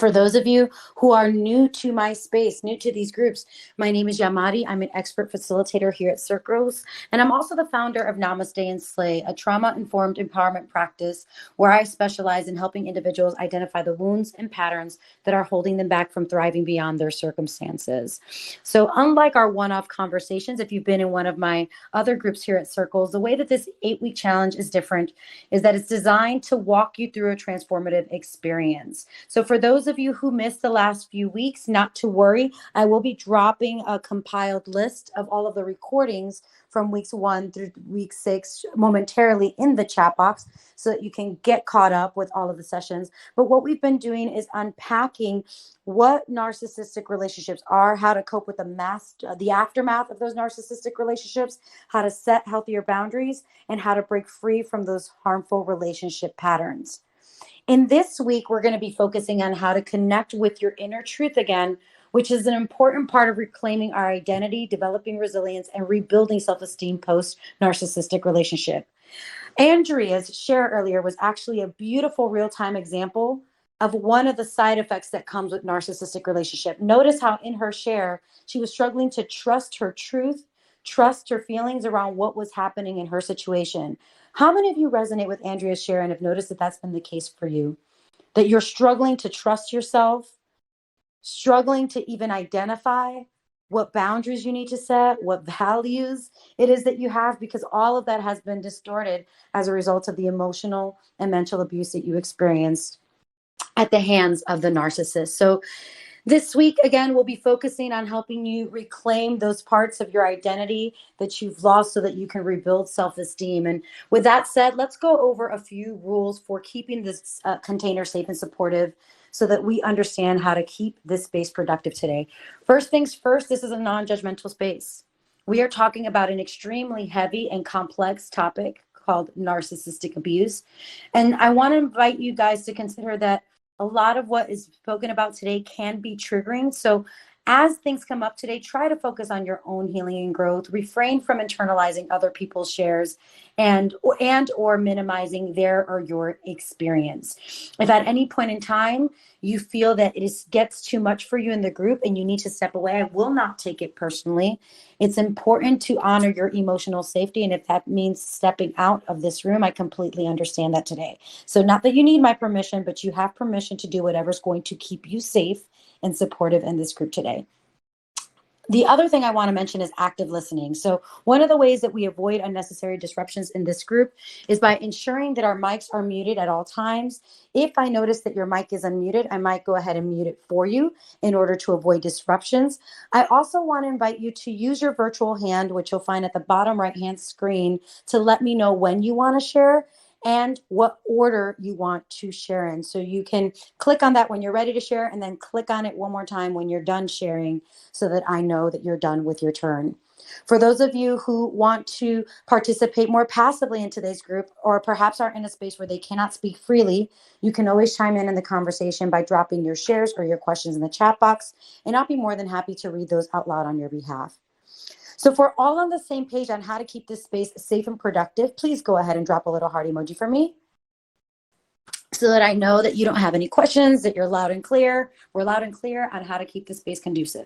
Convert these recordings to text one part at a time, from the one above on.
For those of you who are new to my space, new to these groups, my name is Yamarie. I'm an expert facilitator here at Circles, and I'm also the founder of Namaste and Slay, a trauma-informed empowerment practice where I specialize in helping individuals identify the wounds and patterns that are holding them back from thriving beyond their circumstances. So unlike our one-off conversations, if you've been in one of my other groups here at Circles, the way that this 8-week challenge is different is that it's designed to walk you through a transformative experience. So for those of you who missed the last few weeks, not to worry. I will be dropping a compiled list of all of the recordings from weeks 1 through week 6 momentarily in the chat box so that you can get caught up with all of the sessions. But what we've been doing is unpacking what narcissistic relationships are, how to cope with the aftermath of those narcissistic relationships, how to set healthier boundaries, and how to break free from those harmful relationship patterns. In this week, we're going to be focusing on how to connect with your inner truth again, which is an important part of reclaiming our identity, developing resilience, and rebuilding self-esteem post-narcissistic relationship. Andrea's share earlier was actually a beautiful real-time example of one of the side effects that comes with narcissistic relationship. Notice how in her share, she was struggling to trust her truth, trust her feelings around what was happening in her situation. How many of you resonate with Andrea's share and have noticed that that's been the case for you? That you're struggling to trust yourself, struggling to even identify what boundaries you need to set, what values it is that you have, because all of that has been distorted as a result of the emotional and mental abuse that you experienced at the hands of the narcissist. So this week, again, we'll be focusing on helping you reclaim those parts of your identity that you've lost so that you can rebuild self-esteem. And with that said, let's go over a few rules for keeping this container safe and supportive so that we understand how to keep this space productive today. First things first, this is a non-judgmental space. We are talking about an extremely heavy and complex topic called narcissistic abuse. And I want to invite you guys to consider that a lot of what is spoken about today can be triggering. So as things come up today, try to focus on your own healing and growth. Refrain from internalizing other people's shares and or minimizing their or your experience. If at any point in time you feel that gets too much for you in the group and you need to step away, I will not take it personally. It's important to honor your emotional safety. And if that means stepping out of this room, I completely understand that today. So not that you need my permission, but you have permission to do whatever's going to keep you safe and supportive in this group today. The other thing I want to mention is active listening. So one of the ways that we avoid unnecessary disruptions in this group is by ensuring that our mics are muted at all times. If I notice that your mic is unmuted, I might go ahead and mute it for you in order to avoid disruptions. I also want to invite you to use your virtual hand, which you'll find at the bottom right-hand screen, to let me know when you want to share and what order you want to share in. So you can click on that when you're ready to share and then click on it one more time when you're done sharing so that I know that you're done with your turn. For those of you who want to participate more passively in today's group, or perhaps are in a space where they cannot speak freely, you can always chime in the conversation by dropping your shares or your questions in the chat box, and I'll be more than happy to read those out loud on your behalf. So if we're all on the same page on how to keep this space safe and productive, please go ahead and drop a little heart emoji for me so that I know that you don't have any questions, that you're loud and clear. We're loud and clear on how to keep the space conducive.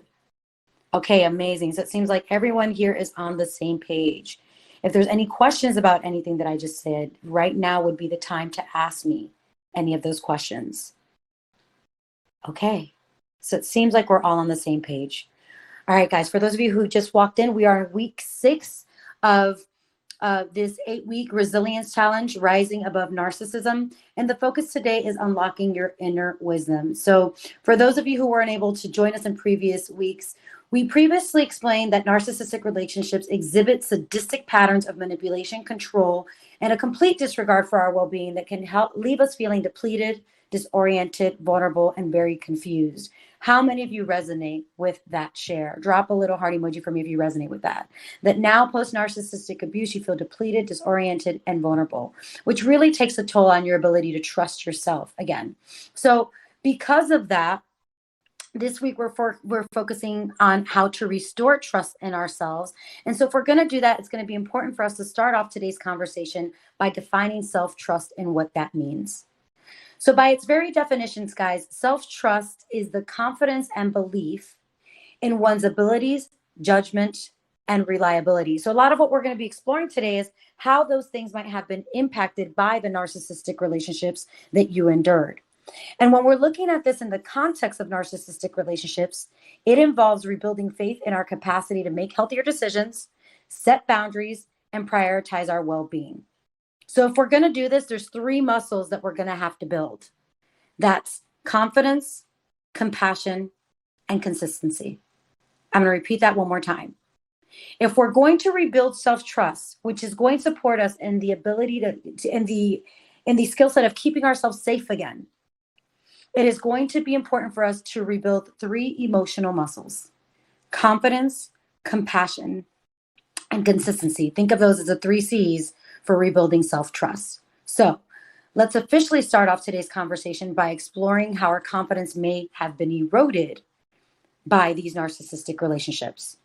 Okay, amazing. So it seems like everyone here is on the same page. If there's any questions about anything that I just said, right now would be the time to ask me any of those questions. Okay, so it seems like we're all on the same page. All right, guys, for those of you who just walked in, we are in week 6 of this 8-week resilience challenge, Rising Above Narcissism. And the focus today is unlocking your inner wisdom. So for those of you who weren't able to join us in previous weeks, we previously explained that narcissistic relationships exhibit sadistic patterns of manipulation, control, and a complete disregard for our well-being that can leave us feeling depleted, disoriented, vulnerable, and very confused. How many of you resonate with that share? Drop a little heart emoji for me if you resonate with that. That now post-narcissistic abuse, you feel depleted, disoriented, and vulnerable, which really takes a toll on your ability to trust yourself again. So because of that, this week we're focusing on how to restore trust in ourselves. And so if we're going to do that, it's going to be important for us to start off today's conversation by defining self-trust and what that means. So by its very definitions, guys, self-trust is the confidence and belief in one's abilities, judgment, and reliability. So a lot of what we're going to be exploring today is how those things might have been impacted by the narcissistic relationships that you endured. And when we're looking at this in the context of narcissistic relationships, it involves rebuilding faith in our capacity to make healthier decisions, set boundaries, and prioritize our well-being. So if we're going to do this, there's three muscles that we're going to have to build. That's confidence, compassion, and consistency. I'm going to repeat that one more time. If we're going to rebuild self-trust, which is going to support us in the ability in the skill set of keeping ourselves safe again, it is going to be important for us to rebuild three emotional muscles: confidence, compassion, and consistency. Think of those as the three C's for rebuilding self-trust. So let's officially start off today's conversation by exploring how our confidence may have been eroded by these narcissistic relationships.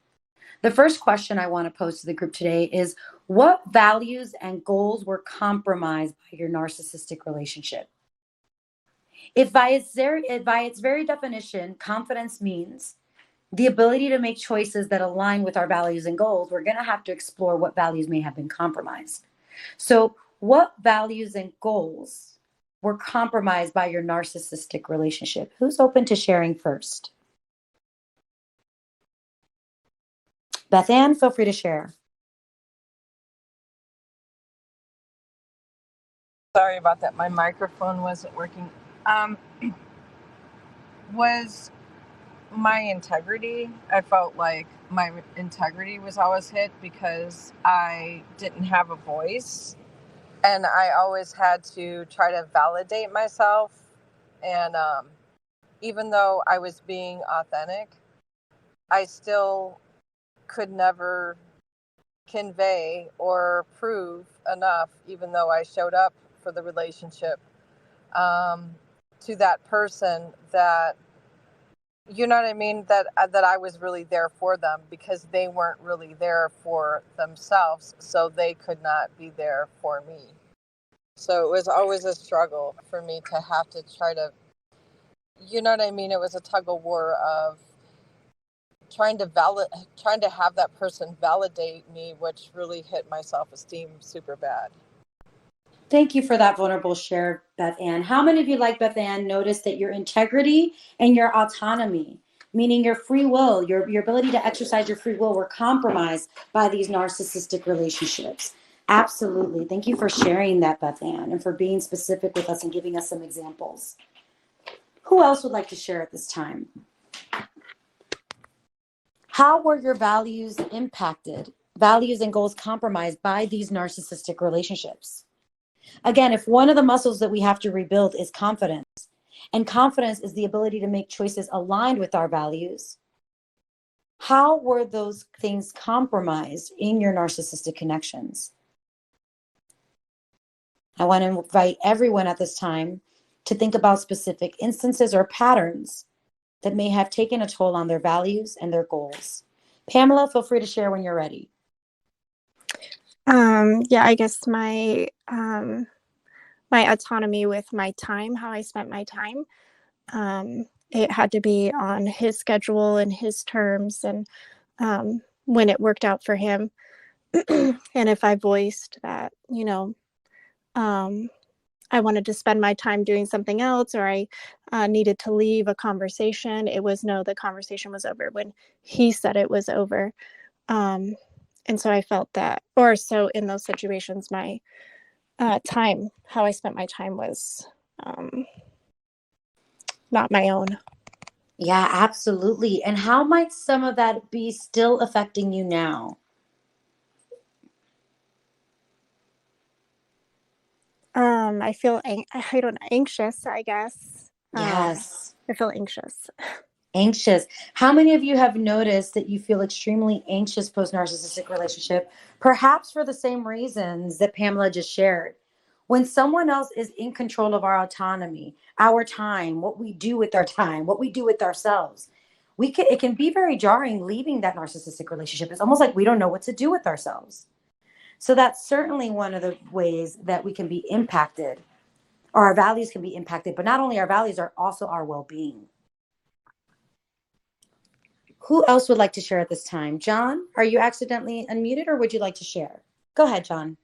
The first question I want to pose to the group today is, what values and goals were compromised by your narcissistic relationship? If by its very definition, confidence means the ability to make choices that align with our values and goals, we're going to have to explore what values may have been compromised. So what values and goals were compromised by your narcissistic relationship? Who's open to sharing first? Beth Ann, feel free to share. Sorry about that. My microphone wasn't working. Was my integrity. I felt like my integrity was always hit because I didn't have a voice. And I always had to try to validate myself. And even though I was being authentic, I still could never convey or prove enough, even though I showed up for the relationship, to that person, that, you know what I mean, that I was really there for them, because they weren't really there for themselves, so they could not be there for me. So it was always a struggle for me to have to try to, you know what I mean, it was a tug of war of trying to have that person validate me, which really hit my self-esteem super bad. Thank you for that vulnerable share, Beth Ann. How many of you, like Beth Ann, noticed that your integrity and your autonomy, meaning your free will, your ability to exercise your free will, were compromised by these narcissistic relationships? Absolutely. Thank you for sharing that, Beth Ann, and for being specific with us and giving us some examples. Who else would like to share at this time? How were your values impacted, values and goals compromised by these narcissistic relationships? Again, if one of the muscles that we have to rebuild is confidence, and confidence is the ability to make choices aligned with our values, how were those things compromised in your narcissistic connections? I want to invite everyone at this time to think about specific instances or patterns that may have taken a toll on their values and their goals. Pamela, feel free to share when you're ready. Yeah, I guess my autonomy with my time, how I spent my time, it had to be on his schedule and his terms, and when it worked out for him. And if I voiced that, I wanted to spend my time doing something else, or I needed to leave a conversation, it was no, the conversation was over when he said it was over. And so I felt that, or so in those situations, my time, how I spent my time was not my own. Yeah, absolutely. And how might some of that be still affecting you now? I feel, anxious, I guess. Yes. I feel anxious. Anxious. How many of you have noticed that you feel extremely anxious post-narcissistic relationship, perhaps for the same reasons that Pamela just shared? When someone else is in control of our autonomy, our time, what we do with our time, what we do with ourselves, it can be very jarring leaving that narcissistic relationship. It's almost like we don't know what to do with ourselves. So that's certainly one of the ways that we can be impacted or our values can be impacted, but not only our values are also our well-being. Who else would like to share at this time? John, are you accidentally unmuted or would you like to share? Go ahead, John.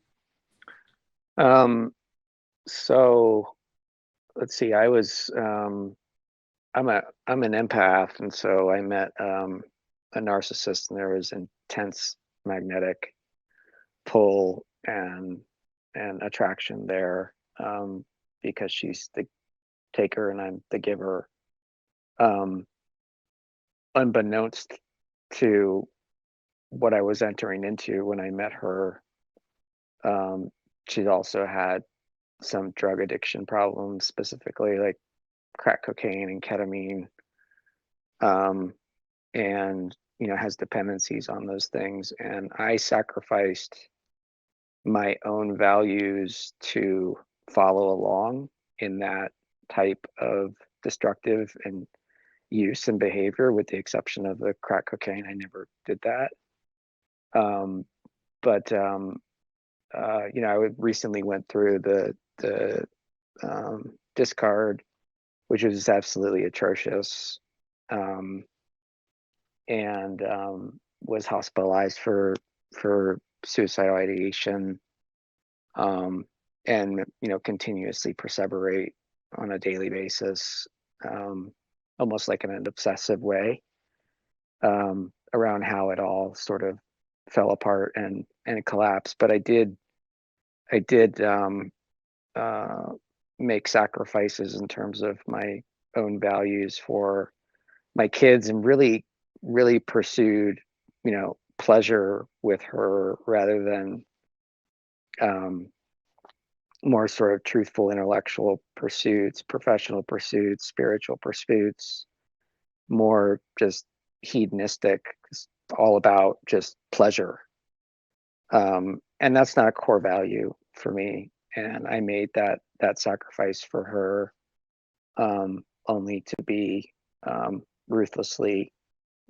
So let's see, I'm an empath, and so I met a narcissist, and there was intense magnetic pull and attraction there, because she's the taker and I'm the giver. Unbeknownst to what I was entering into when I met her, she's also had some drug addiction problems, specifically like crack cocaine and ketamine, and has dependencies on those things. And I sacrificed my own values to follow along in that type of destructive and use and behavior, with the exception of the crack cocaine. I never did that. I recently went through the discard, which was absolutely atrocious, and was hospitalized for suicidal ideation, and continuously perseverate on a daily basis, almost like in an obsessive way, around how it all sort of fell apart and collapsed. But I did make sacrifices in terms of my own values for my kids, and really pursued pleasure with her rather than more sort of truthful intellectual pursuits, professional pursuits, spiritual pursuits, more just hedonistic, all about just pleasure. And that's not a core value for me. And I made that sacrifice for her, only to be ruthlessly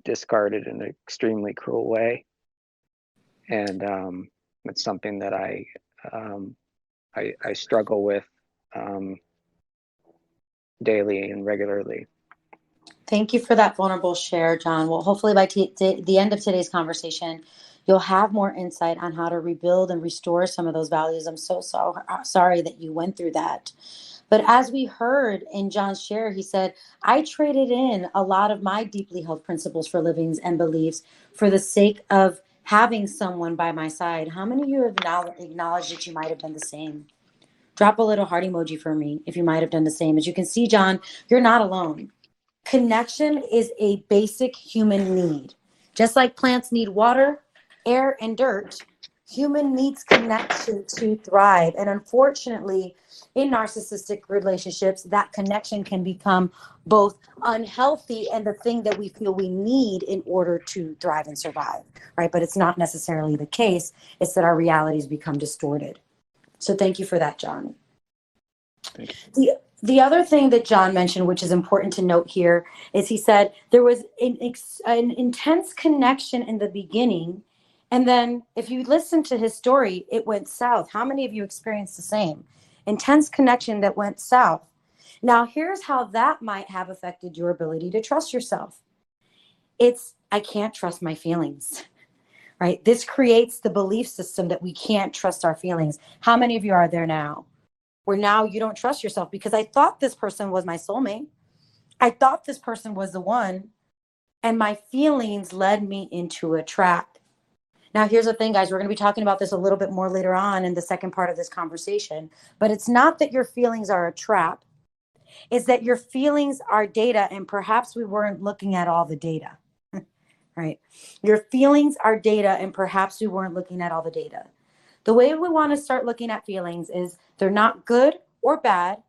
discarded in an extremely cruel way. And it's something that I struggle with daily and regularly. Thank you for that vulnerable share, John. Well, hopefully by the end of today's conversation, you'll have more insight on how to rebuild and restore some of those values. I'm so sorry that you went through that. But as we heard in John's share, he said, I traded in a lot of my deeply held principles for livings and beliefs for the sake of having someone by my side. How many of you have acknowledged that you might have done the same? Drop a little heart emoji for me if you might have done the same. As you can see, John, you're not alone. Connection is a basic human need. Just like plants need water, air, and dirt, human needs connection to thrive. And unfortunately, in narcissistic relationships, that connection can become both unhealthy and the thing that we feel we need in order to thrive and survive, right? But it's not necessarily the case. It's that our realities become distorted. So thank you for that, John. Thank you. The other thing that John mentioned, which is important to note here, is he said there was an intense connection in the beginning. And then if you listen to his story, it went south. How many of you experienced the same? Intense connection that went south. Now, here's how that might have affected your ability to trust yourself. It's, I can't trust my feelings, right? This creates the belief system that we can't trust our feelings. How many of you are there now? Where now you don't trust yourself because I thought this person was my soulmate. I thought this person was the one, and my feelings led me into a trap. Now, here's the thing, guys. We're going to be talking about this a little bit more later on in the second part of this conversation, but it's not that your feelings are a trap. It's that your feelings are data, and perhaps we weren't looking at all the data, right? Your feelings are data, and perhaps we weren't looking at all the data. The way we want to start looking at feelings is they're not good or bad.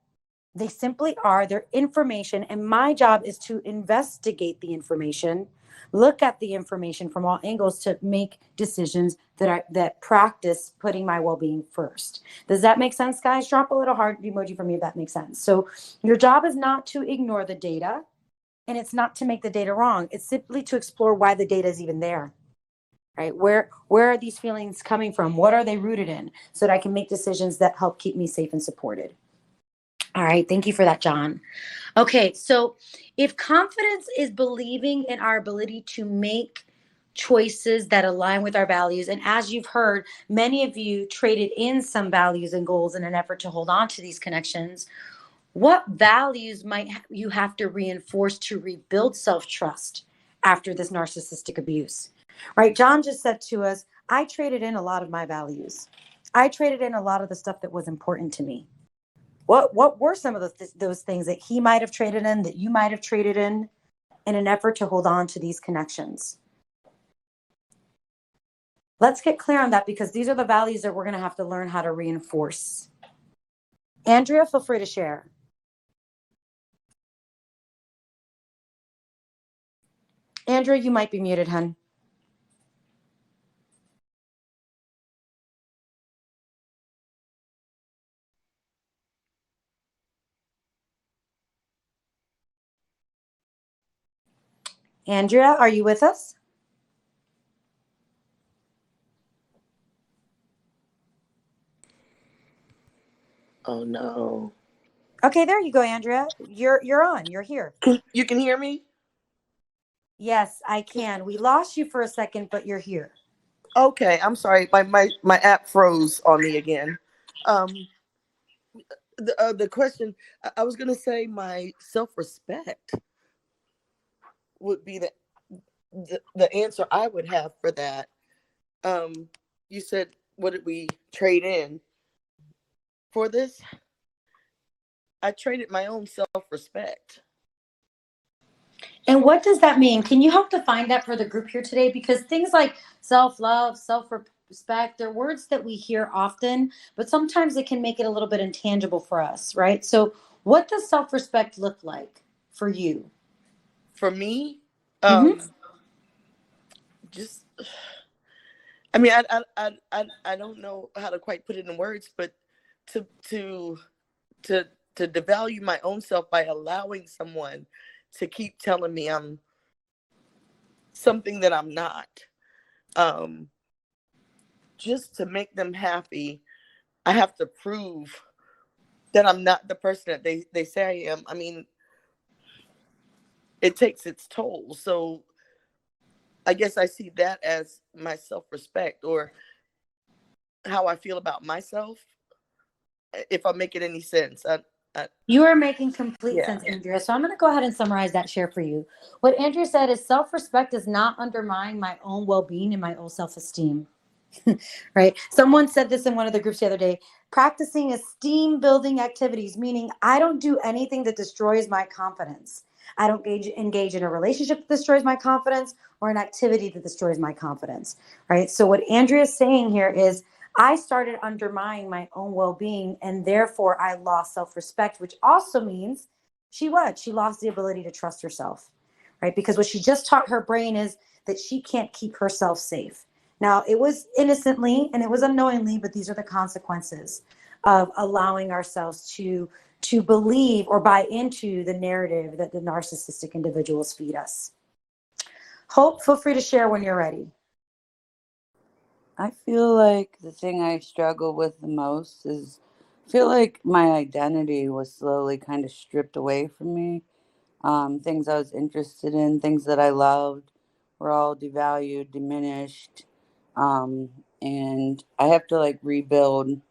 They simply are. They're information. And my job is to investigate the information, look at the information from all angles to make decisions that practice putting my well-being first. Does that make sense, guys? Drop a little heart emoji for me if that makes sense. So your job is not to ignore the data, and it's not to make the data wrong. It's simply to explore why the data is even there. Right? Where are these feelings coming from? What are they rooted in? So that I can make decisions that help keep me safe and supported. All right. Thank you for that, John. Okay. So if confidence is believing in our ability to make choices that align with our values, and as you've heard, many of you traded in some values and goals in an effort to hold on to these connections. What values might you have to reinforce to rebuild self-trust after this narcissistic abuse? Right? John just said to us, I traded in a lot of my values. I traded in a lot of the stuff that was important to me. What were some of those things that he might have traded in, that you might have traded in an effort to hold on to these connections? Let's get clear on that, because these are the values that we're going to have to learn how to reinforce. Andrea, feel free to share. Andrea, you might be muted, hun. Andrea, are you with us? Oh no. Okay, there you go, Andrea. You're on. You're here. You can hear me? Yes, I can. We lost you for a second, but you're here. Okay, I'm sorry. My app froze on me again. The question I was gonna say, my self-respect would be the answer I would have for that. You said, what did we trade in for this? I traded my own self-respect. And what does that mean? Can you help define that for the group here today? Because things like self-love, self-respect, they're words that we hear often, but sometimes it can make it a little bit intangible for us, right? So what does self-respect look like for you? For me, Mm-hmm. just, I mean, I don't know how to quite put it in words, but to devalue my own self by allowing someone to keep telling me I'm something that I'm not, just to make them happy, I have to prove that I'm not the person that they say I am. I mean, it takes its toll. So I guess I see that as my self-respect, or how I feel about myself, if I'm making any sense. You are making complete Yeah. sense, Andrea. So I'm going to go ahead and summarize that share for you. What Andrea said is self-respect does not undermine my own well-being and my own self-esteem. Right? Someone said this in one of the groups the other day, practicing esteem building activities, meaning I don't do anything that destroys my confidence. I don't engage in a relationship that destroys my confidence or an activity that destroys my confidence. Right? So what Andrea is saying here is I started undermining my own well-being, and therefore I lost self-respect, which also means she lost the ability to trust herself. Right? Because what she just taught her brain is that she can't keep herself safe. Now, it was innocently and it was unknowingly, but these are the consequences of allowing ourselves to believe or buy into the narrative that the narcissistic individuals feed us. Hope, feel free to share when you're ready. I feel like the thing I struggle with the most is I feel like my identity was slowly kind of stripped away from me. Things I was interested in, things that I loved, were all devalued, diminished. Um, and I have to like rebuild,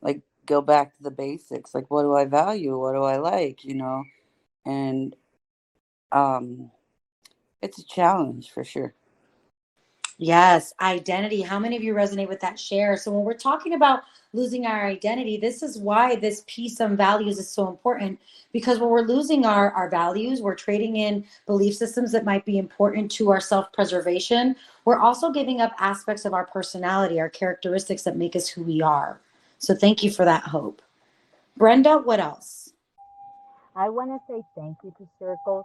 like go back to the basics. Like, what do I value? What do I like? And it's a challenge for sure. Yes, identity. How many of you resonate with that share? So when we're talking about losing our identity, this is why this piece on values is so important, because when we're losing our values, we're trading in belief systems that might be important to our self-preservation. We're also giving up aspects of our personality, our characteristics that make us who we are. So thank you for that, Hope. Brenda, what else? I want to say thank you to Circles.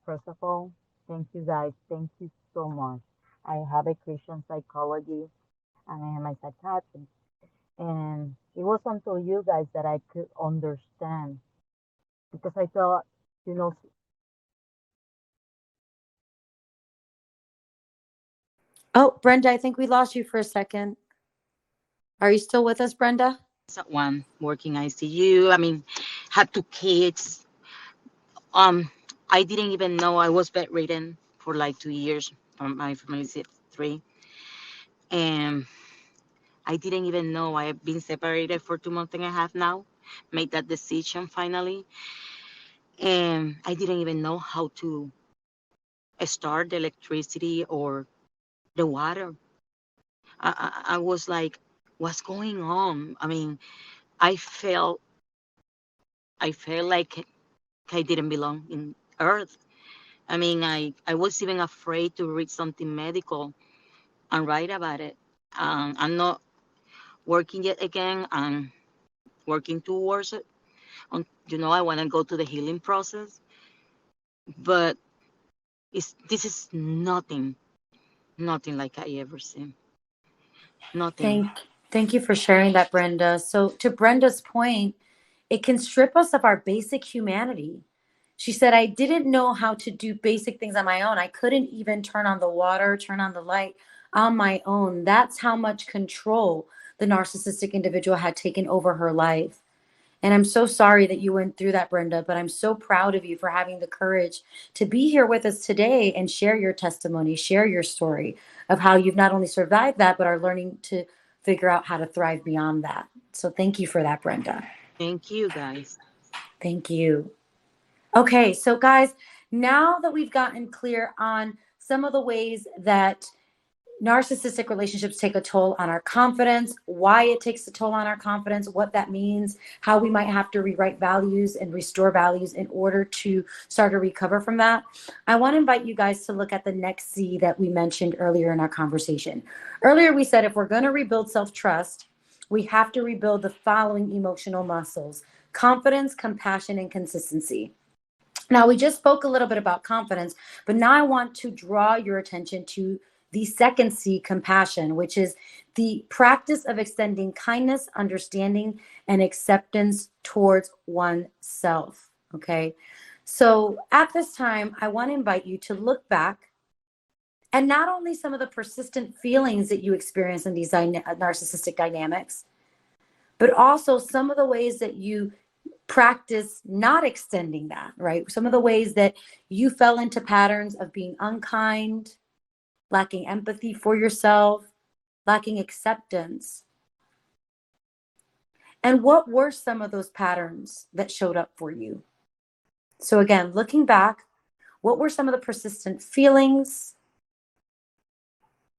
First of all, thank you guys. Thank you so much. I have a Christian psychology and I am a psychiatrist. And it was until you guys that I could understand because I thought, you know, Oh, Brenda, I think we lost you for a second. Are you still with us, Brenda? One working ICU. I mean, had 2 kids. I didn't even know I was bedridden for like 2 years. My family said 3. And I didn't even know I have been separated for 2 months and a half now. Made that decision finally. And I didn't even know how to start the electricity or the water. I was like, what's going on? I mean, I felt I felt like I didn't belong in Earth. I mean, I was even afraid to read something medical and write about it. I'm not working yet again. I'm working towards it. I want to go to the healing process, but this is nothing like I ever seen. Nothing. Thank, thank you for sharing that, Brenda. So, to Brenda's point, it can strip us of our basic humanity. She said, I didn't know how to do basic things on my own. I couldn't even turn on the water, turn on the light on my own. That's how much control the narcissistic individual had taken over her life. And I'm so sorry that you went through that, Brenda, but I'm so proud of you for having the courage to be here with us today and share your testimony, share your story of how you've not only survived that, but are learning to figure out how to thrive beyond that. So thank you for that, Brenda. Thank you, guys. Thank you. Okay, so guys, now that we've gotten clear on some of the ways that narcissistic relationships take a toll on our confidence, why it takes a toll on our confidence, what that means, how we might have to rewrite values and restore values in order to start to recover from that. I want to invite you guys to look at the next C that we mentioned earlier in our conversation. Earlier, we said if we're going to rebuild self-trust, we have to rebuild the following emotional muscles: confidence, compassion, and consistency. Now, we just spoke a little bit about confidence, but now I want to draw your attention to the second C, compassion, which is the practice of extending kindness, understanding, and acceptance towards oneself. Okay. So at this time, I want to invite you to look back and not only some of the persistent feelings that you experience in these narcissistic dynamics, but also some of the ways that you practice not extending that, right? Some of the ways that you fell into patterns of being unkind, lacking empathy for yourself, lacking acceptance. And what were some of those patterns that showed up for you? So again, looking back, what were some of the persistent feelings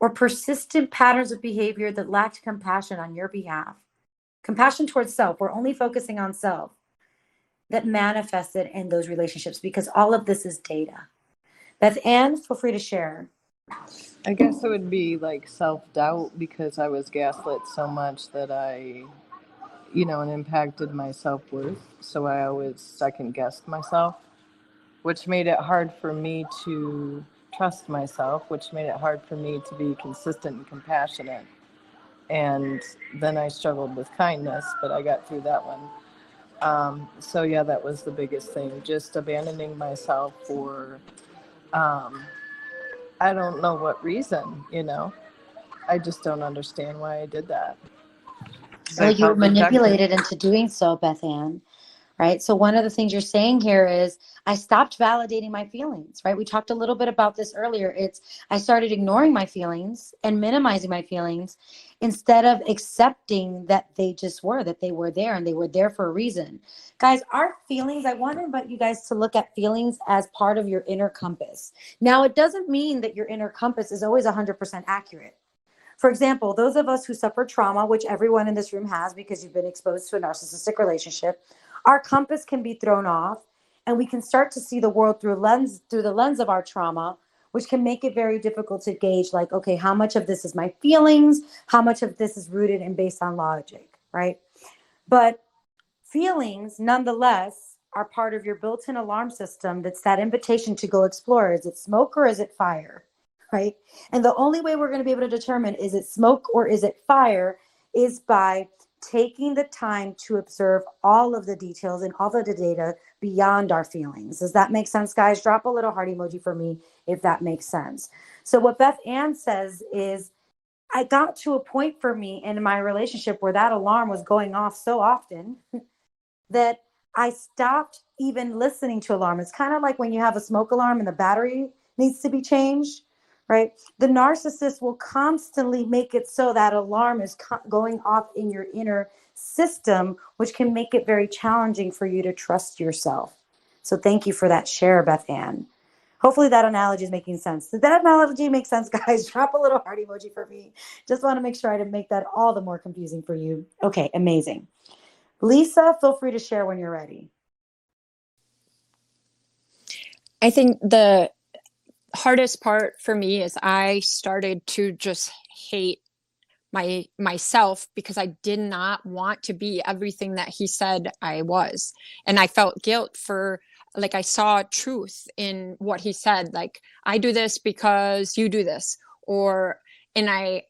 or persistent patterns of behavior that lacked compassion on your behalf? Compassion towards self. We're only focusing on self, that manifested in those relationships, because all of this is data. Beth Ann, feel free to share. I guess it would be like self-doubt, because I was gaslit so much that it impacted my self-worth. So I always second-guessed myself, which made it hard for me to trust myself, which made it hard for me to be consistent and compassionate. And then I struggled with kindness, but I got through that one. So yeah, that was the biggest thing, just abandoning myself for, I don't know what reason, I just don't understand why I did that. 'Cause Well, I you were felt rejected. manipulated into doing so, Beth Ann. Right? So one of the things you're saying here is I stopped validating my feelings, right? We talked a little bit about this earlier. I started ignoring my feelings and minimizing my feelings instead of accepting that that they were there and they were there for a reason. Guys, our feelings, I want to invite you guys to look at feelings as part of your inner compass. Now, it doesn't mean that your inner compass is always 100% accurate. For example, those of us who suffer trauma, which everyone in this room has because you've been exposed to a narcissistic relationship, our compass can be thrown off and we can start to see the world through the lens of our trauma, which can make it very difficult to gauge, like, okay, how much of this is my feelings? How much of this is rooted and based on logic, right? But feelings, nonetheless, are part of your built-in alarm system. That's that invitation to go explore. Is it smoke or is it fire? Right? And the only way we're going to be able to determine is it smoke or is it fire is by taking the time to observe all of the details and all of the data beyond our feelings. Does that make sense, guys? Drop a little heart emoji for me if that makes sense. So what Beth Ann says is, I got to a point for me in my relationship where that alarm was going off so often that I stopped even listening to alarm. It's kind of like when you have a smoke alarm and the battery needs to be changed, right? The narcissist will constantly make it so that alarm is going off in your inner system, which can make it very challenging for you to trust yourself. So thank you for that share, Beth Ann. Hopefully that analogy is making sense. Did that analogy make sense, guys? Drop a little heart emoji for me. Just want to make sure I didn't make that all the more confusing for you. Okay, amazing. Lisa, feel free to share when you're ready. I think the hardest part for me is I started to just hate myself because I did not want to be everything that he said I was. And I felt guilt for, like, I saw truth in what he said, like, I do this because you do this, or and I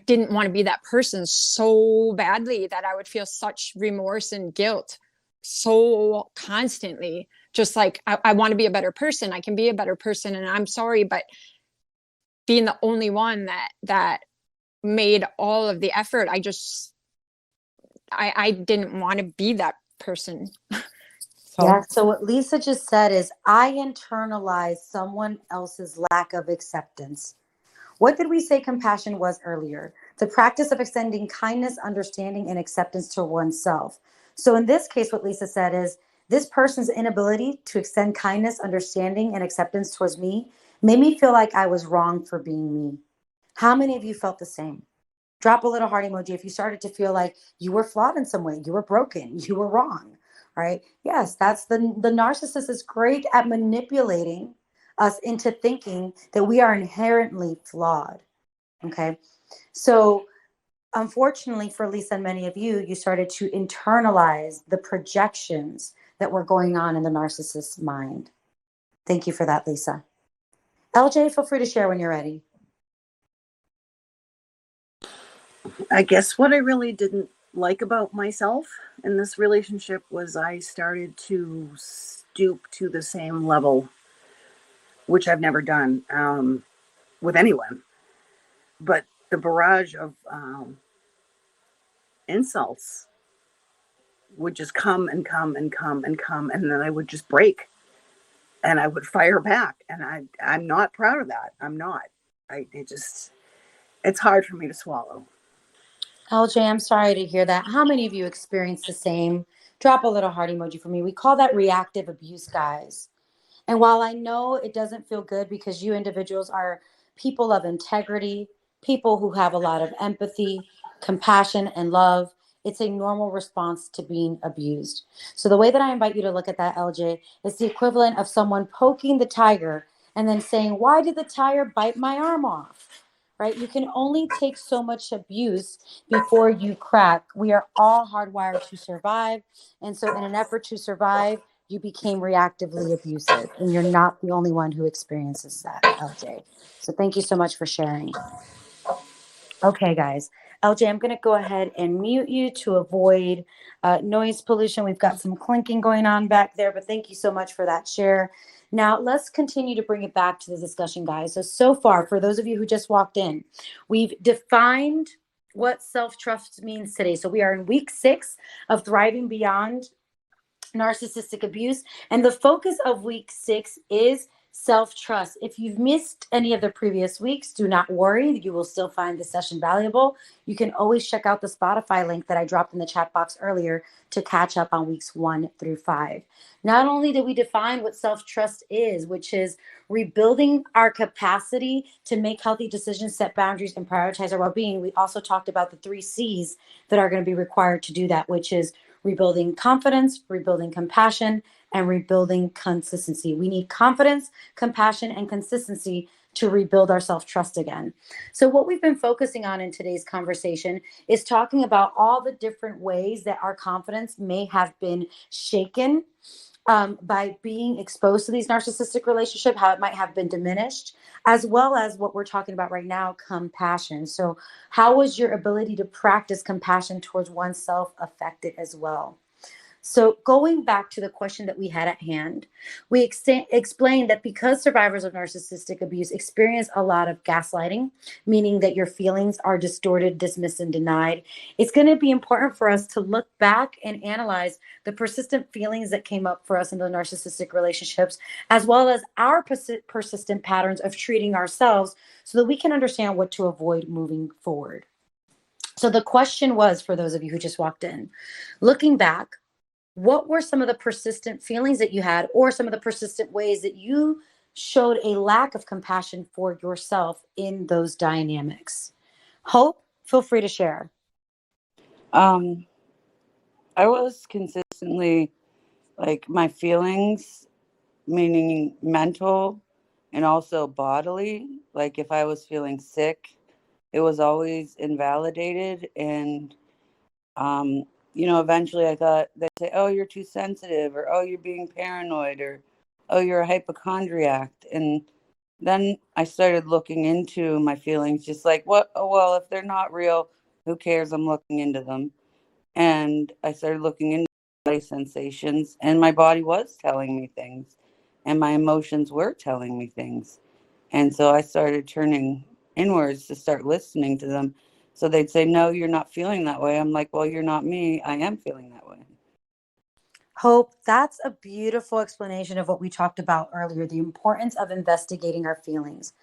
didn't want to be that person so badly that I would feel such remorse and guilt so constantly. Just like, I want to be a better person. I can be a better person, and I'm sorry, but being the only one that made all of the effort, I didn't want to be that person. Yeah, so what Lisa just said is, I internalized someone else's lack of acceptance. What did we say compassion was earlier? The practice of extending kindness, understanding, and acceptance to oneself. So in this case, what Lisa said is, this person's inability to extend kindness, understanding, and acceptance towards me made me feel like I was wrong for being me. How many of you felt the same? Drop a little heart emoji if you started to feel like you were flawed in some way, you were broken, you were wrong, right? Yes, that's the narcissist is great at manipulating us into thinking that we are inherently flawed, okay? So unfortunately for Lisa and many of you, you started to internalize the projections that were going on in the narcissist's mind. Thank you for that, Lisa. LJ, feel free to share when you're ready. I guess what I really didn't like about myself in this relationship was I started to stoop to the same level, which I've never done with anyone. But the barrage of insults would just come and come and come and come, and then I would just break and I would fire back. And I'm not proud of that. I'm not. It's hard for me to swallow. LJ, I'm sorry to hear that. How many of you experienced the same? Drop a little heart emoji for me. We call that reactive abuse, guys. And while I know it doesn't feel good because you individuals are people of integrity, people who have a lot of empathy, compassion, and love, it's a normal response to being abused. So the way that I invite you to look at that, LJ, is the equivalent of someone poking the tiger and then saying, why did the tiger bite my arm off? Right? You can only take so much abuse before you crack. We are all hardwired to survive. And so in an effort to survive, you became reactively abusive, and you're not the only one who experiences that, LJ. So thank you so much for sharing. Okay, guys. LJ, I'm going to go ahead and mute you to avoid noise pollution. We've got some clinking going on back there, but thank you so much for that share. Now, let's continue to bring it back to the discussion, guys. So far, for those of you who just walked in, we've defined what self-trust means today. So we are in week 6 of Thriving Beyond Narcissistic Abuse. And the focus of week 6 is self-trust. If you've missed any of the previous weeks, do not worry. You will still find the session valuable. You can always check out the Spotify link that I dropped in the chat box earlier to catch up on weeks 1 through 5. Not only did we define what self-trust is, which is rebuilding our capacity to make healthy decisions, set boundaries, and prioritize our well-being, we also talked about the 3 C's that are going to be required to do that, which is rebuilding confidence, rebuilding compassion, and rebuilding consistency. We need confidence, compassion, and consistency to rebuild our self-trust again. So what we've been focusing on in today's conversation is talking about all the different ways that our confidence may have been shaken by being exposed to these narcissistic relationships, how it might have been diminished, as well as what we're talking about right now, compassion. So how was your ability to practice compassion towards oneself affected as well? So going back to the question that we had at hand, we explained that because survivors of narcissistic abuse experience a lot of gaslighting, meaning that your feelings are distorted, dismissed, and denied, it's going to be important for us to look back and analyze the persistent feelings that came up for us in the narcissistic relationships, as well as our persistent patterns of treating ourselves so that we can understand what to avoid moving forward. So the question was, for those of you who just walked in, looking back, what were some of the persistent feelings that you had, or some of the persistent ways that you showed a lack of compassion for yourself in those dynamics? Hope, feel free to share. I was consistently like my feelings, meaning mental and also bodily. Like if I was feeling sick, it was always invalidated. And, eventually I thought they'd say, oh, you're too sensitive, or oh, you're being paranoid, or oh, you're a hypochondriac. And then I started looking into my feelings, just like, what? Oh, well, if they're not real, who cares? I'm looking into them. And I started looking into body sensations, and my body was telling me things, and my emotions were telling me things. And so I started turning inwards to start listening to them. So they'd say, no, you're not feeling that way. I'm like, well, you're not me. I am feeling that way. Hope, that's a beautiful explanation of what we talked about earlier, the importance of investigating our feelings,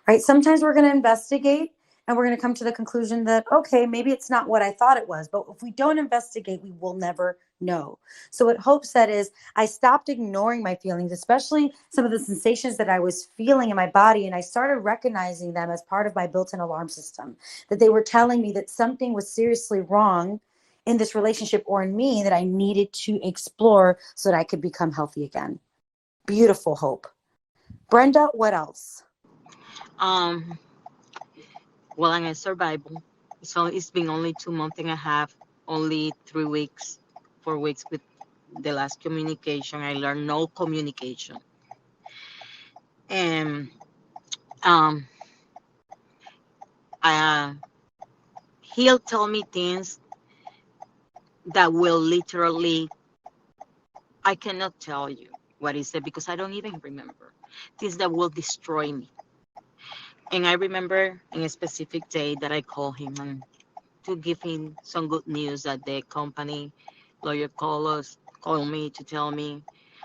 right? Sometimes we're going to investigate and we're going to come to the conclusion that, okay, maybe it's not what I thought it was. But if we don't investigate, we will never know. So what Hope said is, I stopped ignoring my feelings, especially some of the sensations that I was feeling in my body. And I started recognizing them as part of my built-in alarm system, that they were telling me that something was seriously wrong in this relationship or in me that I needed to explore so that I could become healthy again. Beautiful, Hope. Brenda, what else? Well, I'm a survival. So it's been only 2 months and a half, only 3 weeks, 4 weeks with the last communication. I learned no communication. And I, he'll tell me things that will literally, I cannot tell you what he said because I don't even remember. Things that will destroy me. And I remember in a specific day that I called him and to give him some good news that the company lawyer called me to tell me,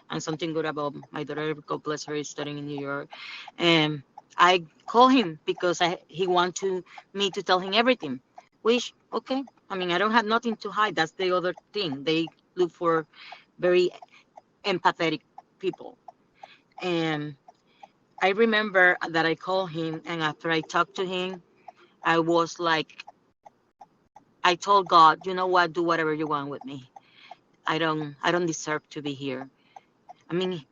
and something good about my daughter. God bless her, is studying in New York. And I called him because he wanted me to tell him everything. Which, okay, I mean, I don't have nothing to hide. That's the other thing. They look for very empathetic people. And I remember that I called him, and after I talked to him, I was like, I told God, you know what, do whatever you want with me. I don't deserve to be here. I mean,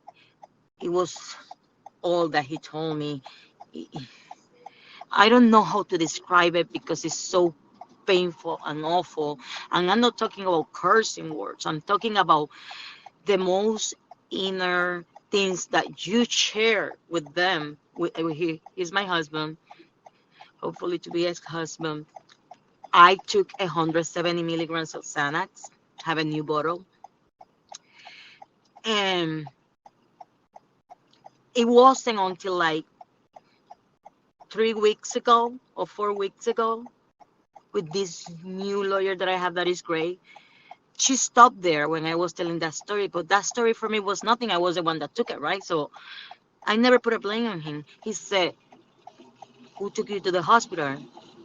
it was all that he told me. I don't know how to describe it because it's so painful and awful. And I'm not talking about cursing words. I'm talking about the most inner things that you share with them. He's my husband, hopefully to be ex-husband. I took 170 milligrams of Xanax, have a new bottle. And it wasn't until like 3 weeks ago or 4 weeks ago with this new lawyer that I have that is great. She stopped there when I was telling that story, but that story for me was nothing. I was the one that took it, right? So I never put a blame on him. He said, who took you to the hospital?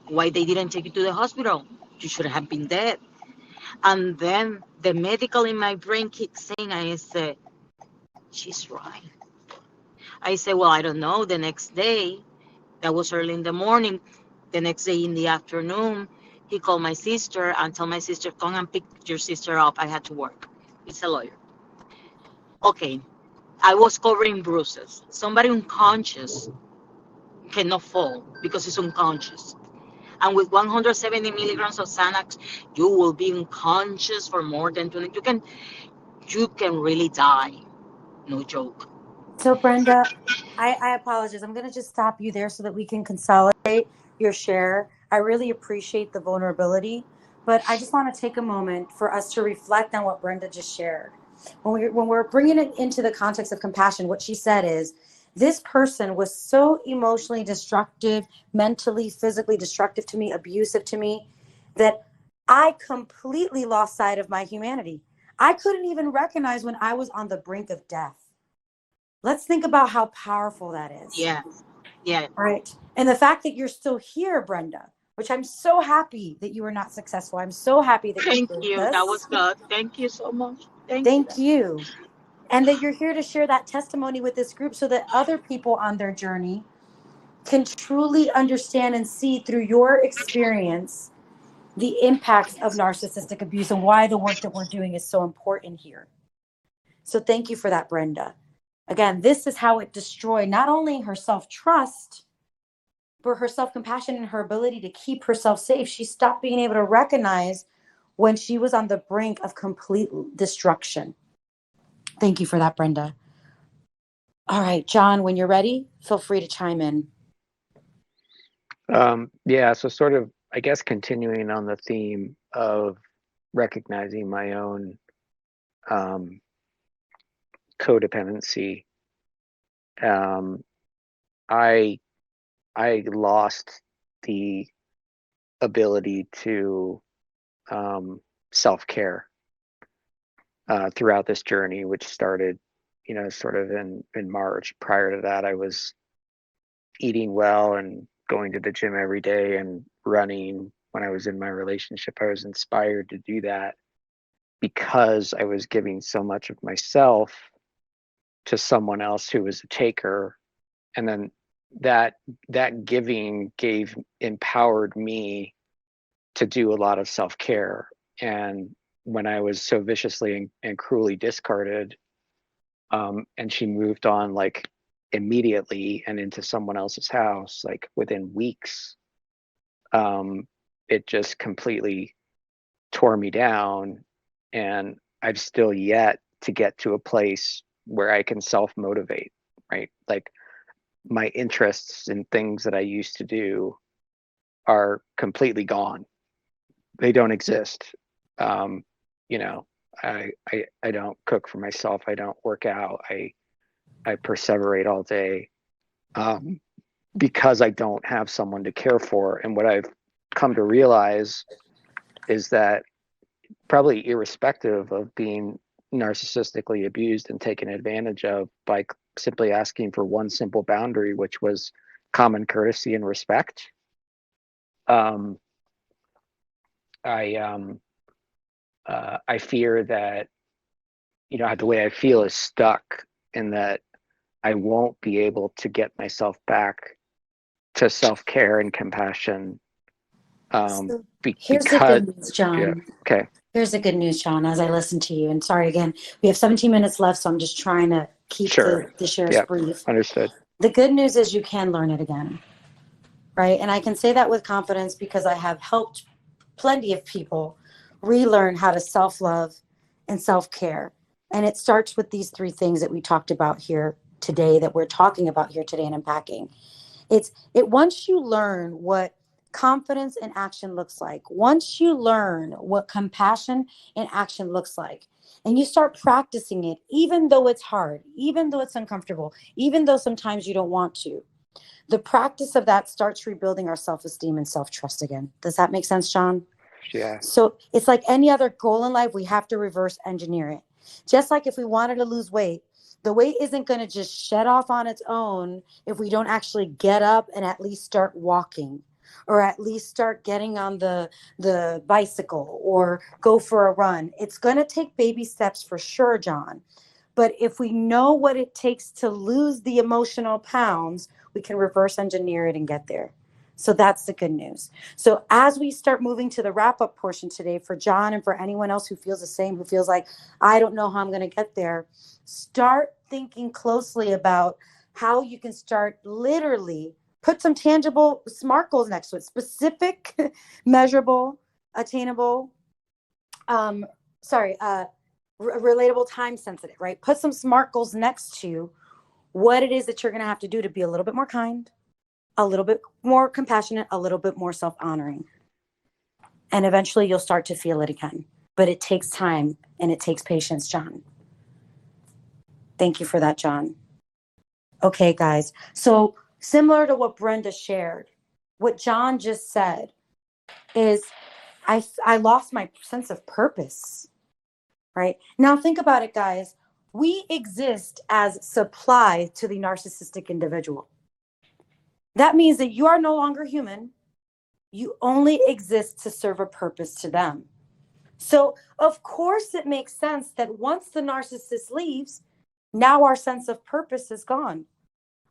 Why they didn't take you to the hospital? You should have been dead. And then the medical in my brain kicks in, and I said, she's right. I said, well, I don't know. The next day, that was early in the morning. The next day in the afternoon, he called my sister and told my sister, come and pick your sister up. I had to work. He's a lawyer. Okay. I was covering bruises. Somebody unconscious cannot fall because he's unconscious. And with 170 milligrams of Xanax, you will be unconscious for more than 20. You can really die. No joke. So Brenda, I apologize. I'm going to just stop you there so that we can consolidate your share. I really appreciate the vulnerability. But I just want to take a moment for us to reflect on what Brenda just shared. When we're bringing it into the context of compassion, what she said is, this person was so emotionally destructive, mentally, physically destructive to me, abusive to me, that I completely lost sight of my humanity. I couldn't even recognize when I was on the brink of death. Let's think about how powerful that is. Yeah. Yeah. Right. And the fact that you're still here, Brenda, which I'm so happy that you were not successful. I'm so happy that you Thank did you. That was this. good. Thank you so much. Thank you. Thank you. And that you're here to share that testimony with this group so that other people on their journey can truly understand and see through your experience the impacts of narcissistic abuse and why the work that we're doing is so important here. So thank you for that, Brenda. Again, this is how it destroyed not only her self-trust, but her self-compassion and her ability to keep herself safe. She stopped being able to recognize when she was on the brink of complete destruction. Thank you for that, Brenda. All right, John, when you're ready, feel free to chime in. Yeah, so sort of, I guess, continuing on the theme of recognizing my own codependency, I lost the ability to self-care throughout this journey, which started, sort of in March. Prior to that, I was eating well and going to the gym every day and running. When I was in my relationship, I was inspired to do that because I was giving so much of myself to someone else who was a taker. And then that giving empowered me to do a lot of self-care. And when I was so viciously and cruelly discarded, and she moved on like immediately and into someone else's house, like within weeks, it just completely tore me down. And I've still yet to get to a place where I can self-motivate, right? Like my interests in things that I used to do are completely gone. They don't exist. You know, I don't cook for myself. I don't work out. I perseverate all day, because I don't have someone to care for. And what I've come to realize is that probably irrespective of being narcissistically abused and taken advantage of, by simply asking for one simple boundary, which was common courtesy and respect, I fear that, the way I feel is stuck, and that I won't be able to get myself back to self-care and compassion. So here's the Because, good news, John. yeah, okay, Here's the good news, John, as I listen to you. And sorry again, we have 17 minutes left, so I'm just trying to keep sure, the shares yeah, brief. understood. The good news is you can learn it again, right? And I can say that with confidence because I have helped plenty of people relearn how to self-love and self-care. And it starts with these three things that we talked about here today, that we're talking about here today and unpacking. Once you learn what confidence in action looks like, once you learn what compassion in action looks like, and you start practicing it, even though it's hard, even though it's uncomfortable, even though sometimes you don't want to, the practice of that starts rebuilding our self-esteem and self-trust again. Does that make sense, John? Yeah. So it's like any other goal in life, we have to reverse engineer it. Just like if we wanted to lose weight, the weight isn't going to just shed off on its own if we don't actually get up and at least start walking, or at least start getting on the bicycle or go for a run. It's going to take baby steps for sure, John. But if we know what it takes to lose the emotional pounds, we can reverse engineer it and get there. So that's the good news. So as we start moving to the wrap-up portion today, for John and for anyone else who feels the same, who feels like, I don't know how I'm going to get there, start thinking closely about how you can start literally put some tangible SMART goals next to it, specific, measurable, attainable, relatable, time sensitive, right? Put some SMART goals next to what it is that you're going to have to do to be a little bit more kind, a little bit more compassionate, a little bit more self-honoring. And eventually you'll start to feel it again. But it takes time and it takes patience, John. Thank you for that, John. Okay, guys. So similar to what Brenda shared, what John just said is I lost my sense of purpose, right? Now think about it, guys. We exist as supply to the narcissistic individual. That means that you are no longer human. You only exist to serve a purpose to them. So, of course, it makes sense that once the narcissist leaves, now our sense of purpose is gone.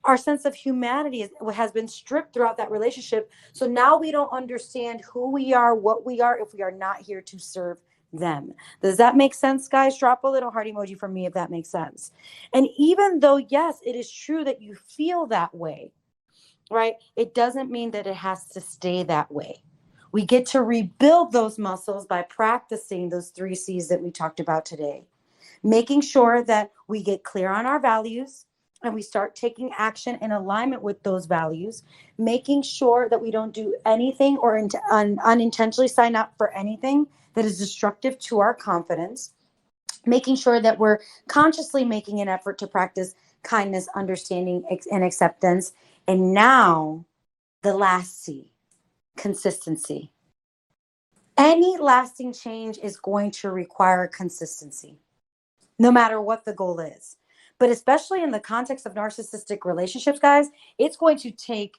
Our sense of humanity has been stripped throughout that relationship. So now we don't understand who we are, what we are, if we are not here to serve them. Does that make sense, guys? Drop a little heart emoji for me if that makes sense. And even though, yes, it is true that you feel that way, right? It doesn't mean that it has to stay that way. We get to rebuild those muscles by practicing those 3 C's that we talked about today. Making sure that we get clear on our values and we start taking action in alignment with those values. Making sure that we don't do anything or unintentionally sign up for anything that is destructive to our confidence. Making sure that we're consciously making an effort to practice kindness, understanding, and acceptance. And now, the last C, consistency. Any lasting change is going to require consistency, no matter what the goal is. But especially in the context of narcissistic relationships, guys, it's going to take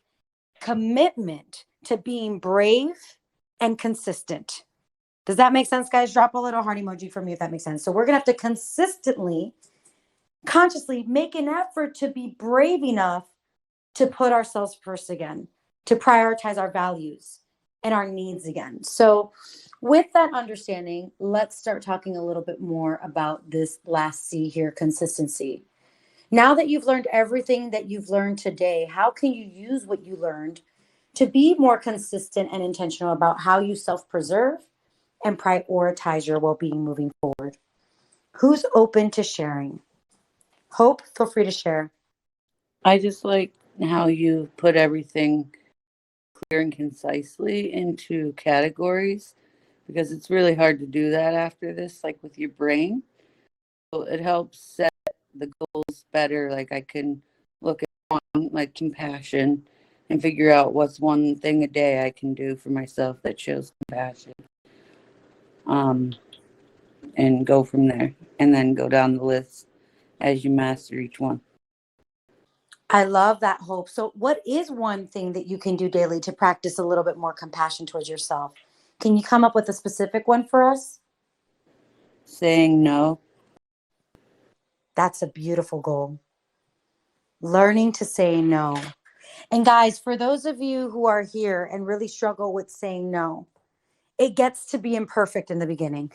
commitment to being brave and consistent. Does that make sense, guys? Drop a little heart emoji for me if that makes sense. So we're going to have to consistently, consciously make an effort to be brave enough to put ourselves first again, to prioritize our values and our needs again. So with that understanding, let's start talking a little bit more about this last C here, consistency. Now that you've learned everything that you've learned today, how can you use what you learned to be more consistent and intentional about how you self-preserve and prioritize your well-being moving forward? Who's open to sharing? Hope, feel free to share. I just like how you put everything clear and concisely into categories, because it's really hard to do that after this, like with your brain. So it helps set the goals better. Like I can look at one, like compassion, and figure out what's one thing a day I can do for myself that shows compassion. And go from there, and then go down the list as you master each one. I love that, Hope. So what is one thing that you can do daily to practice a little bit more compassion towards yourself? Can you come up with a specific one for us? Saying no. That's a beautiful goal. Learning to say no. And guys, for those of you who are here and really struggle with saying no, it gets to be imperfect in the beginning,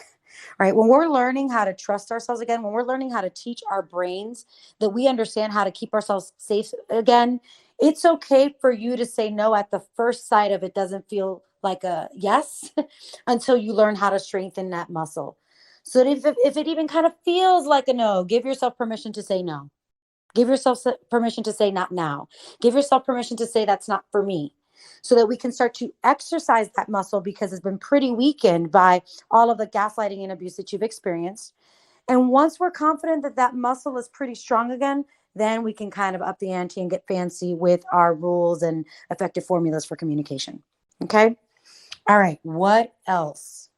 right? When we're learning how to trust ourselves again, when we're learning how to teach our brains that we understand how to keep ourselves safe again, it's okay for you to say no at the first sight of it doesn't feel like a yes until you learn how to strengthen that muscle. So if it even kind of feels like a no, give yourself permission to say no. Give yourself permission to say not now. Give yourself permission to say that's not for me, so that we can start to exercise that muscle, because it's been pretty weakened by all of the gaslighting and abuse that you've experienced. And once we're confident that that muscle is pretty strong again, then we can kind of up the ante and get fancy with our rules and effective formulas for communication. Okay. All right. What else?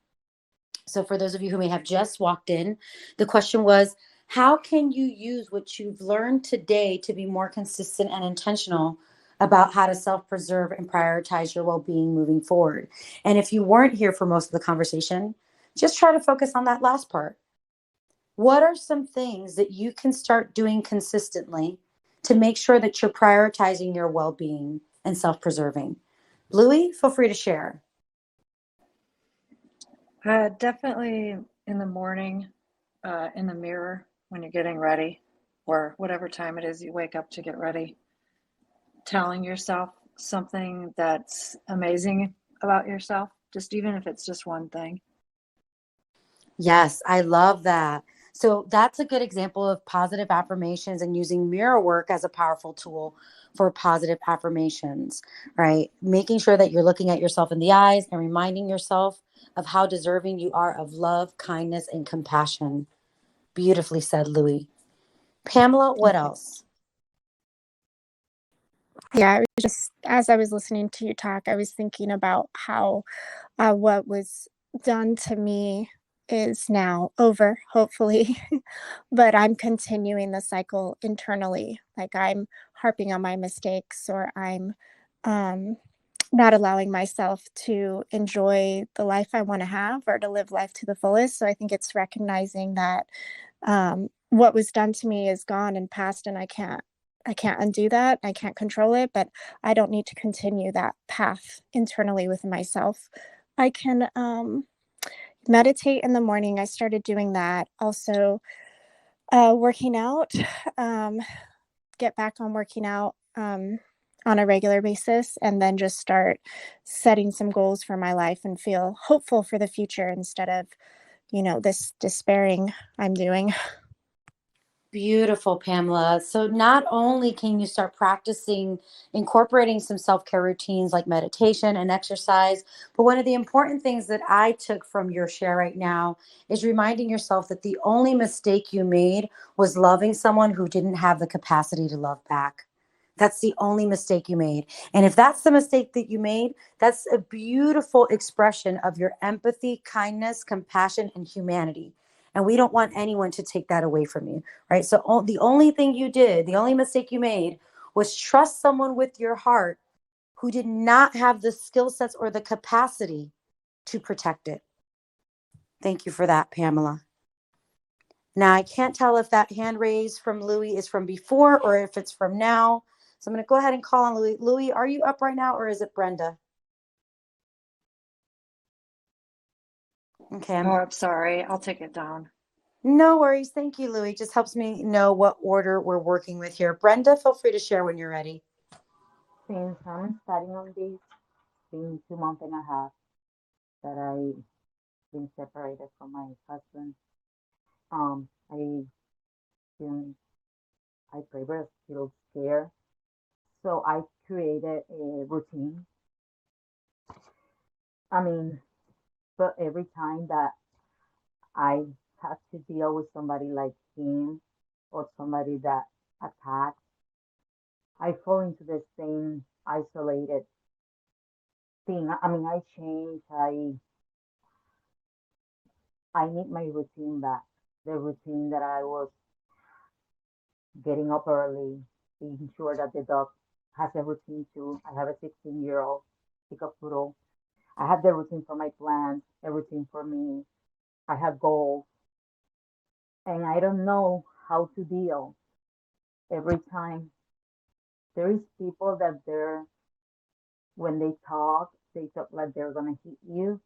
So for those of you who may have just walked in, the question was, how can you use what you've learned today to be more consistent and intentional about how to self-preserve and prioritize your well-being moving forward? And if you weren't here for most of the conversation, just try to focus on that last part. What are some things that you can start doing consistently to make sure that you're prioritizing your well-being and self-preserving? Bluey, feel free to share. Definitely in the morning, in the mirror when you're getting ready, or whatever time it is you wake up to get ready, telling yourself something that's amazing about yourself, just even if it's just one thing. Yes, I love that. So that's a good example of positive affirmations and using mirror work as a powerful tool for positive affirmations, right? Making sure that you're looking at yourself in the eyes and reminding yourself of how deserving you are of love, kindness, and compassion. Beautifully said, Louie. Pamela, what Thank you. else? Yeah, I was just, as I was listening to you talk, I was thinking about how what was done to me is now over, hopefully, but I'm continuing the cycle internally. Like I'm harping on my mistakes, or I'm um, not allowing myself to enjoy the life I want to have or to live life to the fullest. So I think it's recognizing that what was done to me is gone and past, and I can't undo that. I can't control it, but I don't need to continue that path internally with myself. I can meditate in the morning. I started doing that. Also, working out, um, get back on working out on a regular basis, and then just start setting some goals for my life and feel hopeful for the future instead of, this despairing I'm doing. Beautiful, Pamela. So not only can you start practicing incorporating some self-care routines like meditation and exercise, but one of the important things that I took from your share right now is reminding yourself that the only mistake you made was loving someone who didn't have the capacity to love back. That's the only mistake you made. And if that's the mistake that you made, that's a beautiful expression of your empathy, kindness, compassion, and humanity. And we don't want anyone to take that away from you, right? So the only thing you did, the only mistake you made was trust someone with your heart who did not have the skill sets or the capacity to protect it. Thank you for that, Pamela. Now, I can't tell if that hand raise from Louie is from before or if it's from now. So I'm going to go ahead and call on Louie. Louie, are you up right now or is it Brenda? Okay. Oh, I'm sorry. I'll take it down. No worries. Thank you, Louie. Just helps me know what order we're working with here. Brenda, feel free to share when you're ready. Since I'm starting on this, been 2 months and a half that I've been separated from my husband. I been I pretty much feel scared, so I created a routine. I mean, but every time that I have to deal with somebody like him or somebody that attacks, I fall into the same isolated thing. I mean, I change. I need my routine back. The routine that I was getting up early, being sure that the dog has a routine too. I have a 16-year-old Pickapoodle. I have the routine for my plants, a routine for me. I have goals, and I don't know how to deal every time. There is people that when they talk like they're gonna hit you.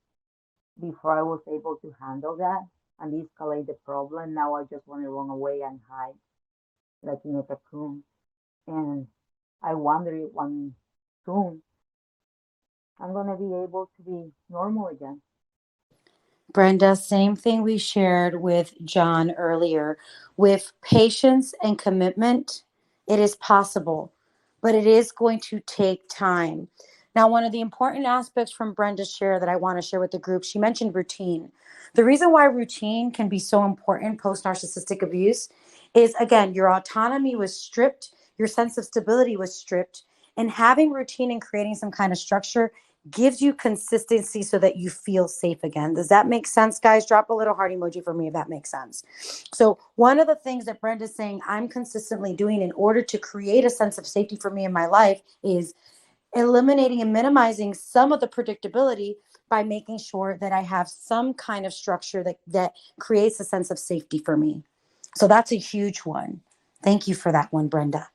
Before I was able to handle that and escalate the problem, now I just want to run away and hide, like in a cocoon. And I wonder if one soon I'm gonna be able to be normal again. Brenda, same thing we shared with John earlier. With patience and commitment, it is possible, but it is going to take time. Now, one of the important aspects from Brenda's share that I want to share with the group, she mentioned routine. The reason why routine can be so important post narcissistic abuse is, again, your autonomy was stripped, your sense of stability was stripped, and having routine and creating some kind of structure gives you consistency so that you feel safe again. Does that make sense, guys? Drop a little heart emoji for me if that makes sense. So one of the things that Brenda's saying I'm consistently doing in order to create a sense of safety for me in my life is eliminating and minimizing some of the predictability by making sure that I have some kind of structure that creates a sense of safety for me. So that's a huge one. Thank you for that one, Brenda.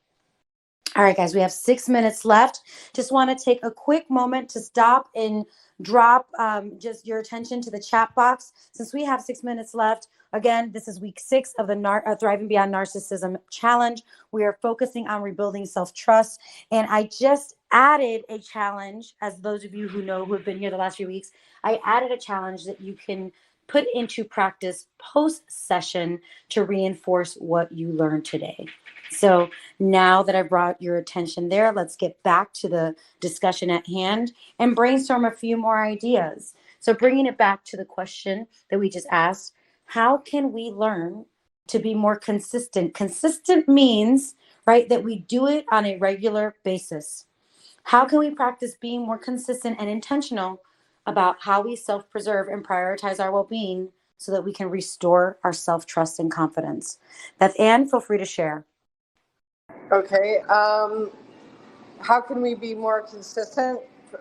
All right, guys, we have 6 minutes left. Just want to take a quick moment to stop and drop just your attention to the chat box. Since we have 6 minutes left, again, this is week 6 of the Thriving Beyond Narcissism Challenge. We are focusing on rebuilding self-trust. And I just added a challenge, as those of you who know who have been here the last few weeks, I added a challenge that you can put into practice post-session to reinforce what you learned today. So now that I brought your attention there, let's get back to the discussion at hand and brainstorm a few more ideas. So bringing it back to the question that we just asked, how can we learn to be more consistent? Consistent means, right, that we do it on a regular basis. How can we practice being more consistent and intentional about how we self-preserve and prioritize our well-being so that we can restore our self-trust and confidence? Beth Ann, feel free to share. Okay. How can we be more consistent?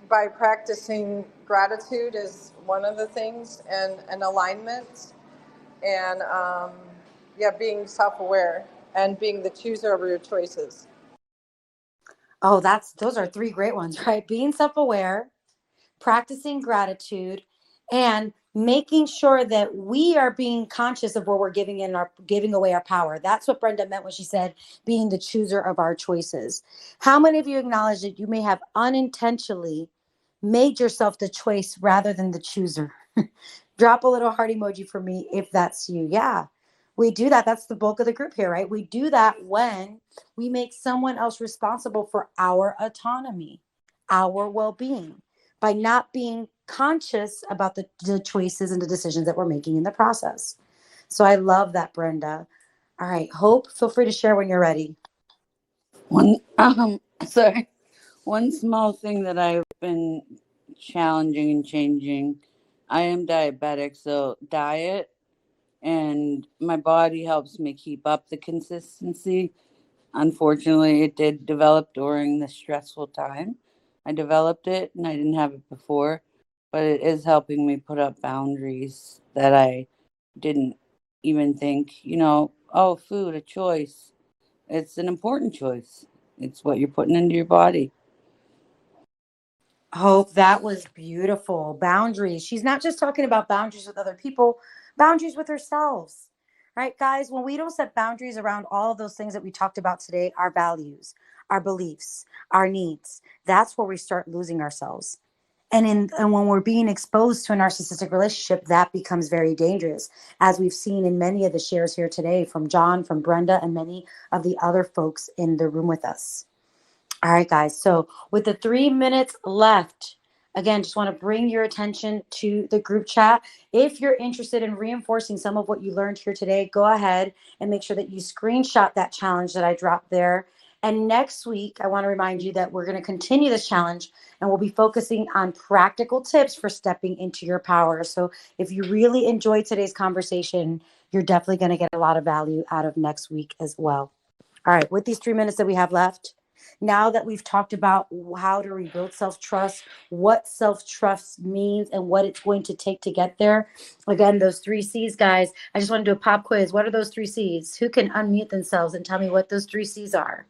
By practicing gratitude is one of the things, and alignment, and being self-aware and being the chooser of your choices. Oh, those are three great ones, right? Being self-aware, practicing gratitude, and making sure that we are being conscious of where we're giving away our power. That's what Brenda meant when she said being the chooser of our choices. How many of you acknowledge that you may have unintentionally made yourself the choice rather than the chooser? Drop a little heart emoji for me if that's you. Yeah, we do that. That's the bulk of the group here, right? We do that when we make someone else responsible for our autonomy, our well-being, by not being conscious about the choices and the decisions that we're making in the process. So I love that, Brenda. All right, Hope, feel free to share when you're ready. One, sorry. One small thing that I've been challenging and changing. I am diabetic, so diet and my body helps me keep up the consistency. Unfortunately, it did develop during the stressful time. I developed it and I didn't have it before, but it is helping me put up boundaries that I didn't even think, oh, food, a choice. It's an important choice. It's what you're putting into your body. Hope, that was beautiful. Boundaries. She's not just talking about boundaries with other people, boundaries with ourselves. Right, guys? When we don't set boundaries around all of those things that we talked about today, our values, our beliefs, our needs, that's where we start losing ourselves. And when we're being exposed to a narcissistic relationship, that becomes very dangerous, as we've seen in many of the shares here today from John, from Brenda, and many of the other folks in the room with us. All right, guys. So with the 3 minutes left, again, just want to bring your attention to the group chat. If you're interested in reinforcing some of what you learned here today, go ahead and make sure that you screenshot that challenge that I dropped there. And next week, I want to remind you that we're going to continue this challenge and we'll be focusing on practical tips for stepping into your power. So if you really enjoyed today's conversation, you're definitely going to get a lot of value out of next week as well. All right, with these 3 minutes that we have left, now that we've talked about how to rebuild self-trust, what self-trust means, and what it's going to take to get there, again, those 3 C's, guys, I just want to do a pop quiz. What are those 3 C's? Who can unmute themselves and tell me what those 3 C's are?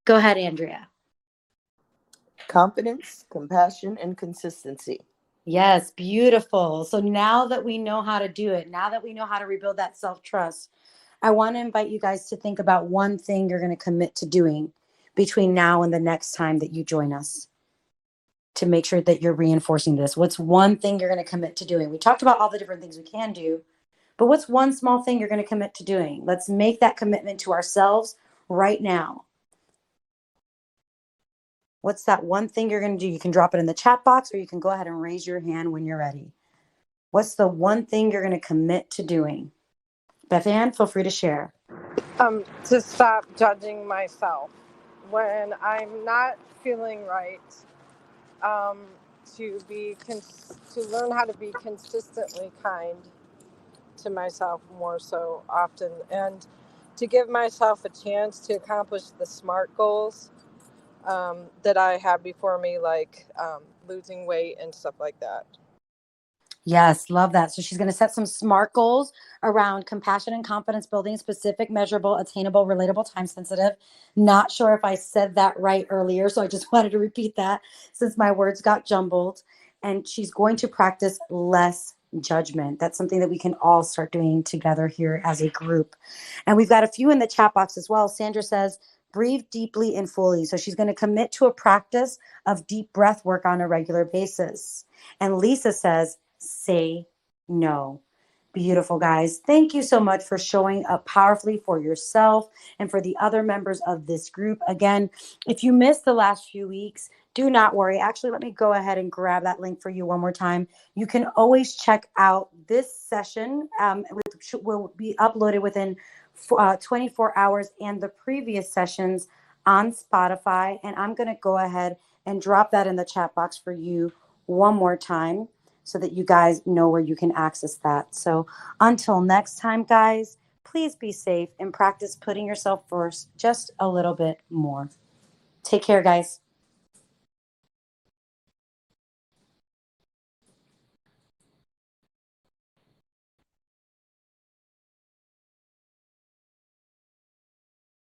Go ahead, Andrea. Confidence, compassion, and consistency. Yes, beautiful. So now that we know how to do it, now that we know how to rebuild that self-trust, I want to invite you guys to think about one thing you're going to commit to doing between now and the next time that you join us to make sure that you're reinforcing this. What's one thing you're going to commit to doing? We talked about all the different things we can do, but what's one small thing you're going to commit to doing? Let's make that commitment to ourselves right now. What's that one thing you're going to do? You can drop it in the chat box or you can go ahead and raise your hand when you're ready. What's the one thing you're going to commit to doing? Beth Ann, feel free to share. To stop judging myself when I'm not feeling right. To learn how to be consistently kind to myself more so often, and to give myself a chance to accomplish the SMART goals that I have before me, like losing weight and stuff like that. Yes, love that. So she's going to set some SMART goals around compassion and confidence building, specific, measurable, attainable, relatable, time sensitive. Not sure if I said that right earlier, so I just wanted to repeat that since my words got jumbled. And she's going to practice less judgment. That's something that we can all start doing together here as a group. And we've got a few in the chat box as well. Sandra says, breathe deeply and fully. So she's going to commit to a practice of deep breath work on a regular basis. And Lisa says, say No. Beautiful, guys. Thank you so much for showing up powerfully for yourself and for the other members of this group. Again, if you missed the last few weeks, do not worry. Actually, let me go ahead and grab that link for you one more time. You can always check out this session, which will be uploaded within 24 hours, and the previous sessions on Spotify. And I'm going to go ahead and drop that in the chat box for you one more time, so that you guys know where you can access that. So until next time, guys, please be safe and practice putting yourself first just a little bit more. Take care, guys.